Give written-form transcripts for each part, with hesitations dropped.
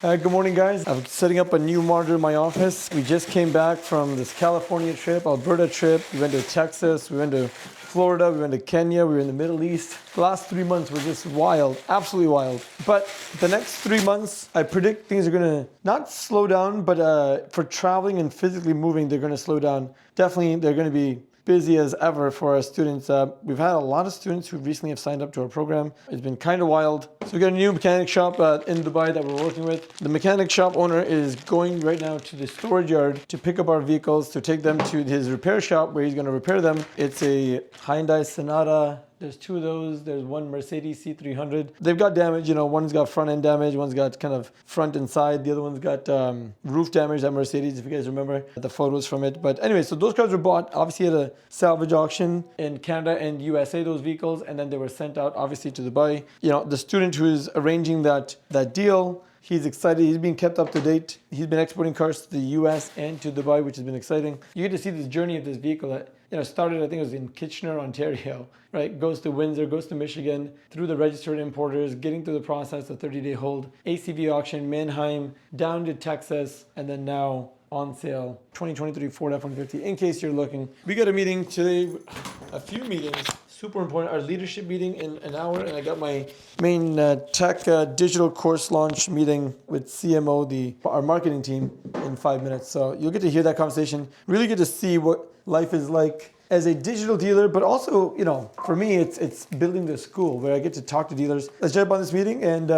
Good morning, guys. I'm setting up a new monitor in my office. We just came back from this California trip, Alberta trip. We went to Texas, we went to Florida, we went to Kenya, we were in the Middle East. The last 3 months were just wild, absolutely wild. But the next 3 months, I predict things are gonna not slow down, but for traveling and physically moving, they're gonna slow down. Definitely, they're gonna be busy as ever for our students. We've had a lot of students who recently have signed up to our program. It's been kind of wild. So we got a new mechanic shop in Dubai that we're working with. The mechanic shop owner is going right now to the storage yard to pick up our vehicles, to take them to his repair shop where he's going to repair them. It's a Hyundai Sonata. There's two of those. There's one Mercedes C300. They've got damage. One's got front end damage. One's got kind of front and side. The other one's got roof damage. That Mercedes, if you guys remember the photos from it. But anyway, so those cars were bought obviously at a salvage auction in Canada and USA, those vehicles, and then they were sent out obviously to Dubai. The student who is arranging that deal, he's excited. He's being kept up to date. He's been exporting cars to the US and to Dubai, which has been exciting. You get to see this journey of this vehicle that started, I think it was in Kitchener, Ontario, right? Goes to Windsor, goes to Michigan, through the registered importers, getting through the process, the 30-day hold, ACV auction, Mannheim, down to Texas, and then now on sale, 2023 Ford F-150, in case you're looking. We got a meeting today, a few meetings, super important. Our leadership meeting in an hour, and I got my main tech digital course launch meeting with CMO, our marketing team, in 5 minutes. So you'll get to hear that conversation, really get to see what life is like as a digital dealer, but also, for me, it's building the school where I get to talk to dealers. Let's jump on this meeting and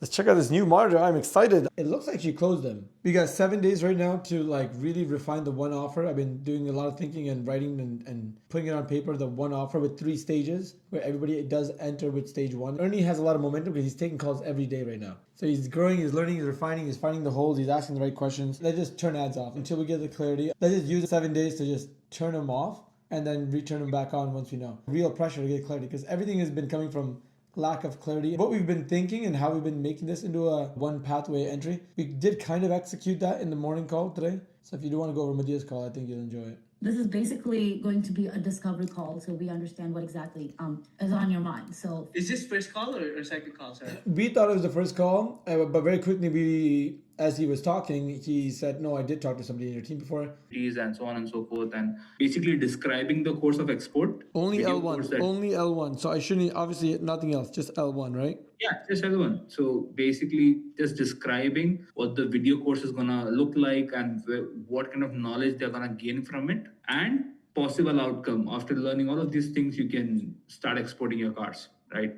let's check out this new monitor. I'm excited. It looks like she closed them. We got 7 days right now to really refine the one offer. I've been doing a lot of thinking and writing and putting it on paper, the one offer with 3 stages where everybody does enter with stage 1. Ernie has a lot of momentum because he's taking calls every day right now. So he's growing, he's learning, he's refining, he's finding the holes, he's asking the right questions. Let's just turn ads off until we get the clarity. Let's just use 7 days to just turn them off and then return them back on once we know. Real pressure to get clarity because everything has been coming from lack of clarity. What we've been thinking and how we've been making this into a one pathway entry, we did kind of execute that in the morning call today. So if you do want to go over Madia's call, I think you'll enjoy it. This is basically going to be a discovery call, so we understand what exactly is on your mind. So, is this first call or second call, sir? We thought it was the first call, but very quickly as he was talking, he said, "No, I did talk to somebody in your team before." And so on and so forth, and basically describing the course of export. Only L1, only L1. So I shouldn't, obviously nothing else, just L1, right? Yeah, just L1. So basically just describing what the video course is gonna look like and what kind of knowledge they're gonna gain from it and possible outcome. After learning all of these things, you can start exporting your cars, right?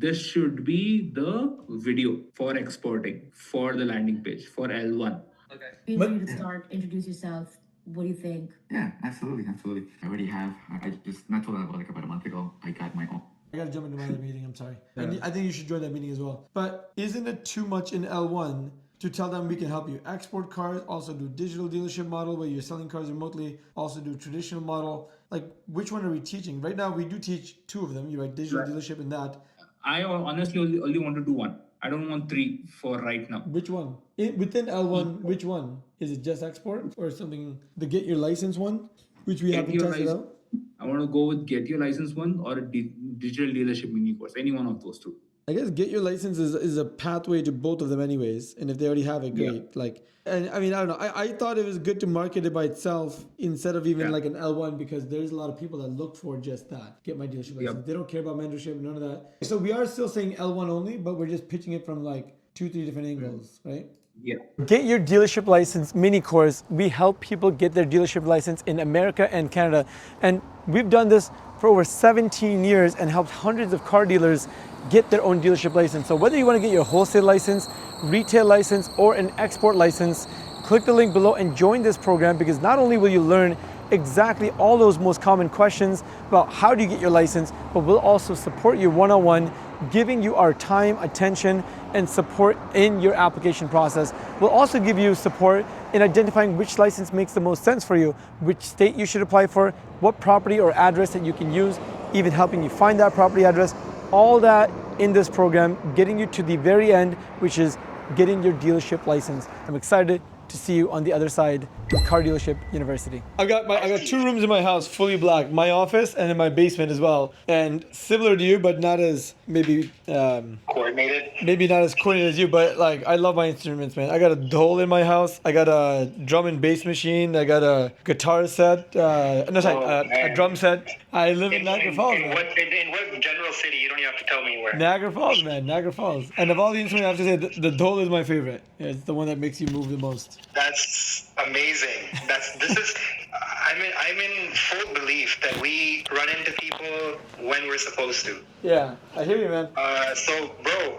This should be the video for exporting for the landing page for L1. Okay. You need to start, introduce yourself. What do you think? Yeah, absolutely. I already have. I just not told them about a month ago. I got my own. I gotta jump into my other meeting. I'm sorry. Yeah. I think you should join that meeting as well. But isn't it too much in L1 to tell them we can help you export cars, also do digital dealership model where you're selling cars remotely, also do traditional model? Like, which one are we teaching? Right now, we do teach 2 of them. You write digital dealership and that. I honestly only want to do 1. I don't want 3 for right now. Which one? Within L1, which one? Is it just export or something? The get your license one, which we haven't tested out? I want to go with get your license one or a digital dealership mini course. Any one of those 2. I guess get your license is a pathway to both of them anyways. And if they already have it, great. Yeah. I don't know. I thought it was good to market it by itself instead of even like an L1 because there's a lot of people that look for just that. Get my dealership license. Yep. They don't care about mentorship, none of that. So we are still saying L1 only, but we're just pitching it from 2-3 different angles, right? Yeah. Get your dealership license mini course. We help people get their dealership license in America and Canada. And we've done this for over 17 years and helped hundreds of car dealers get their own dealership license. So whether you want to get your wholesale license, retail license, or an export license, click the link below and join this program because not only will you learn exactly all those most common questions about how do you get your license, but we'll also support you one-on-one, giving you our time, attention, and support in your application process. We'll also give you support in identifying which license makes the most sense for you, which state you should apply for, what property or address that you can use, even helping you find that property address. All that in this program, getting you to the very end, which is getting your dealership license. I'm excited. to see you on the other side of Car Dealership University. I got 2 rooms in my house fully black, my office and in my basement as well. And similar to you, but not as coordinated. maybe not as coordinated as you, but like I love my instruments, man. I got a Dole in my house. I got a drum and bass machine. I got a guitar set. A drum set. I live in Niagara Falls, in man. what general city? You don't even have to tell me where. Niagara Falls, man. Niagara Falls. And of all the instruments, I have to say the Dole is my favorite. Yeah, it's the one that makes you move the most. That's amazing. I'm in full belief that we run into people when we're supposed to. Yeah, I hear you, man. So, bro,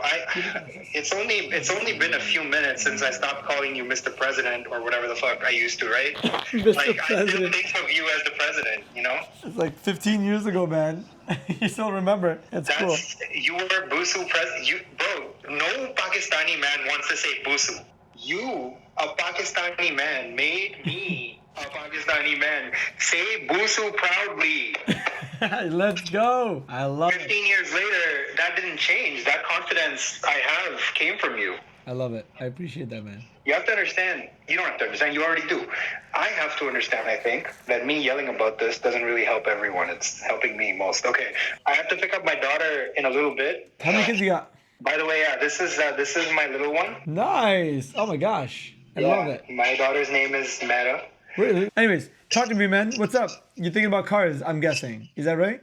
it's only been a few minutes since I stopped calling you Mr. President or whatever the fuck I used to, right? Mr. Like, President. I still think of you as the president, you know? It's like 15 years ago, man. You still remember. It's cool. You were Busu president. Bro, no Pakistani man wants to say Busu. You, a Pakistani man, made me a Pakistani man. Say Busu proudly. Let's go. I love 15 years later, that didn't change. That confidence I have came from you. I love it. I appreciate that, man. You have to understand. You don't have to understand. You already do. I have to understand, I think, that me yelling about this doesn't really help everyone. It's helping me most. Okay. I have to pick up my daughter in a little bit. How many kids you got? By the way, yeah, this is my little one. Nice. Oh my gosh. I love it. My daughter's name is Meta. Really? Anyways, talk to me, man. What's up? You thinking about cars, I'm guessing. Is that right?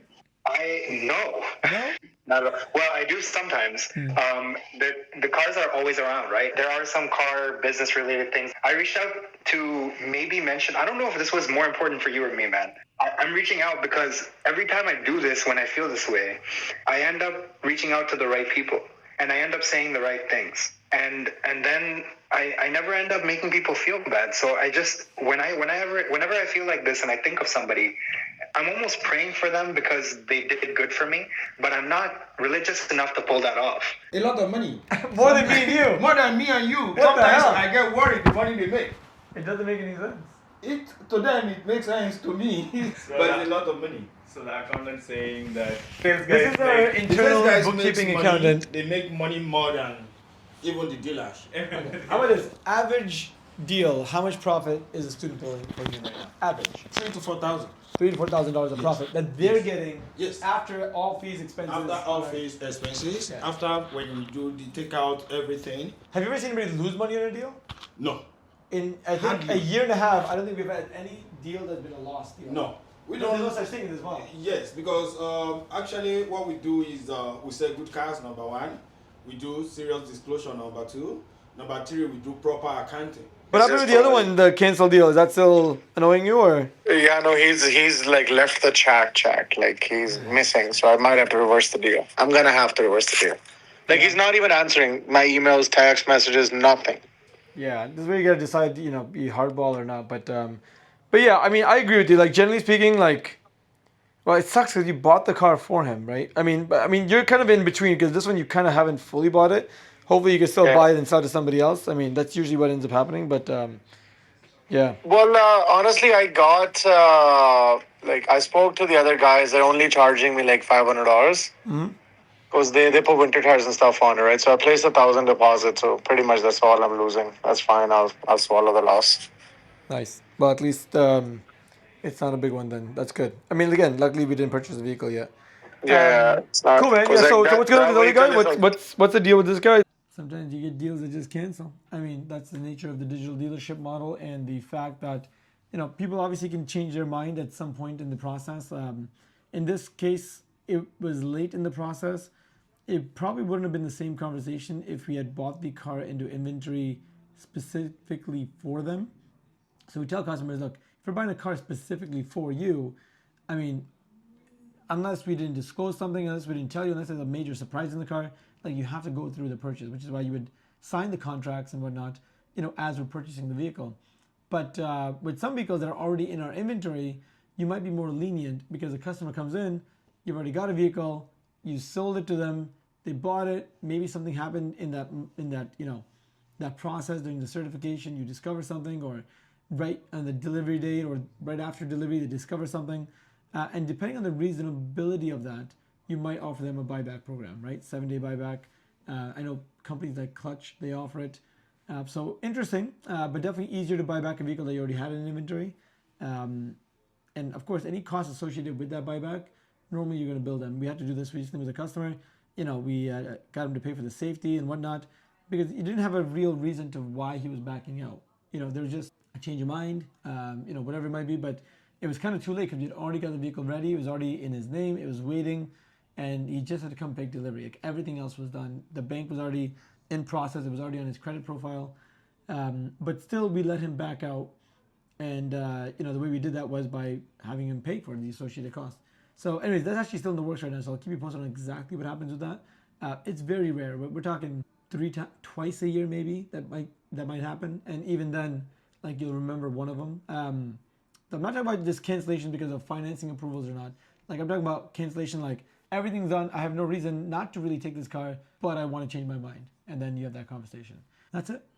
No. No? Not at all. Well, I do sometimes. The cars are always around, right? There are some car business related things. I reached out to maybe mention, I don't know if this was more important for you or me, man. I'm reaching out because every time I do this, when I feel this way, I end up reaching out to the right people and I end up saying the right things. And then I never end up making people feel bad. So I just, whenever I feel like this and I think of somebody, I'm almost praying for them because they did good for me, but I'm not religious enough to pull that off. A lot of money. More than me and you. More than me and you. the Sometimes hell? I get worried the money they make. It doesn't make any sense. To them it makes sense to me, but it's a lot of money. So the accountant saying that This is our internal These guys bookkeeping makes accountant. money, they make money more than even the dealers. How about this? Average deal, how much profit is a student pulling in right now? Average. 3,000 to 4,000 $3,000 to $4,000 of profit that they're getting Yes. after all fees, expenses. after all fees, expenses. Yeah. After when we do the take out everything. Have you ever seen anybody lose money on a deal? No, In I think Hardly. a year and a half, I don't think we've had any deal that's been a loss deal. no, we There's don't. no such thing as well. Yes, because actually what we do is we sell good cars. Number one, we do serious disclosure. Number two, number three, we do proper accounting. What happened with the other one, the cancel deal? Is that still annoying you or? Yeah, no, he's like left the chat, like he's missing, so I might have to reverse the deal. I'm gonna have to reverse the deal. Like he's not even answering my emails, text messages, nothing. Yeah, this is where you gotta decide, be hardball or not. But yeah, I mean, I agree with you. Like generally speaking, like, well, it sucks because you bought the car for him, right? I mean, you're kind of in between because this one you kind of haven't fully bought it. Hopefully, you can still buy it and sell it to somebody else. I mean, that's usually what ends up happening. But yeah. Well, honestly, I got I spoke to the other guys. They're only charging me like $500 because they put winter tires and stuff on it, right? So I placed 1,000 deposit. So pretty much that's all I'm losing. That's fine. I'll swallow the loss. Nice. Well, at least it's not a big one then. That's good. I mean, again, luckily we didn't purchase the vehicle yet. Yeah, it's not Cool, man. Yeah, so what's going on with the other guy? What's the deal with this guy? Sometimes you get deals that just cancel. I mean, that's the nature of the digital dealership model and the fact that, people obviously can change their mind at some point in the process. In this case, it was late in the process. It probably wouldn't have been the same conversation if we had bought the car into inventory specifically for them. So we tell customers, look, if you're buying a car specifically for you, I mean, unless we didn't disclose something, unless we didn't tell you, unless there's a major surprise in the car, like you have to go through the purchase, which is why you would sign the contracts and whatnot, as we're purchasing the vehicle. But with some vehicles that are already in our inventory, you might be more lenient because the customer comes in, you've already got a vehicle, you sold it to them, they bought it, maybe something happened in that process during the certification, you discover something, or right on the delivery date or right after delivery, they discover something. And depending on the reasonability of that, you might offer them a buyback program, right? 7-day buyback. I know companies like Clutch, they offer it. So interesting, but definitely easier to buy back a vehicle that you already had in inventory. And of course, any costs associated with that buyback, normally you're going to bill them. We had to do this recently with a customer. We got him to pay for the safety and whatnot because he didn't have a real reason to why he was backing out. There was just a change of mind, whatever it might be. But it was kind of too late because he'd already got the vehicle ready. It was already in his name. It was waiting, and he just had to come take delivery. Like everything else was done. The bank was already in process. It was already on his credit profile. But still, we let him back out. And the way we did that was by having him pay for the associated costs. So, anyways, that's actually still in the works right now. So I'll keep you posted on exactly what happens with that. It's very rare. We're talking twice a year maybe that might happen, and even then, like you'll remember one of them. I'm not talking about just cancellation because of financing approvals or not. Like I'm talking about cancellation, like everything's done. I have no reason not to really take this car, but I want to change my mind, and then you have that conversation. That's it.